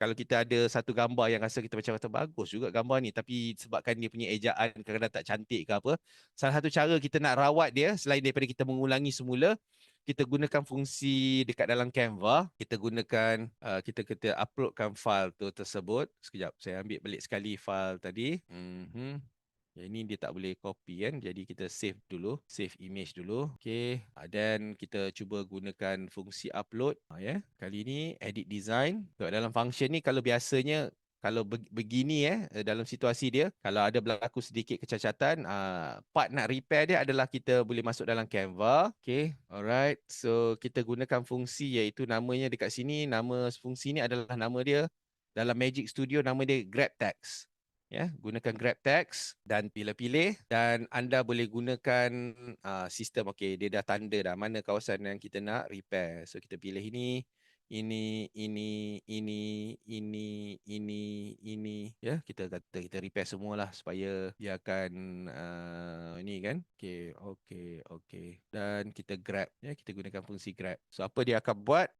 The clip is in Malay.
Kalau kita ada satu gambar yang rasa kita macam kata bagus juga gambar ni, tapi sebabkan dia punya ejaan kadang-kadang tak cantik ke apa, salah satu cara kita nak rawat dia selain daripada kita mengulangi semula, kita gunakan fungsi dekat dalam Canva, kita gunakan kita uploadkan file tu tersebut. Sekejap, saya ambil balik sekali file tadi. Yang ini dia tak boleh copy kan. Jadi kita save dulu. Save image dulu. Okay. Dan kita cuba gunakan fungsi upload. Ya. Kali ini edit design. Dalam function ni kalau biasanya kalau begini dalam situasi dia, kalau ada berlaku sedikit kecacatan, part nak repair dia adalah kita boleh masuk dalam Canva. Okay. Alright. So kita gunakan fungsi iaitu namanya dekat sini. Nama fungsi ni adalah nama dia. Dalam Magic Studio nama dia Grab Text. Ya, gunakan grab text dan pilih-pilih dan anda boleh gunakan sistem. Okey, dia dah tanda dah mana kawasan yang kita nak repair. So kita pilih ini ya, kita kata kita repair semualah supaya dia akan ini kan. Okey, okey, okey. Dan kita grab ya, kita gunakan fungsi grab. So apa dia akan buat?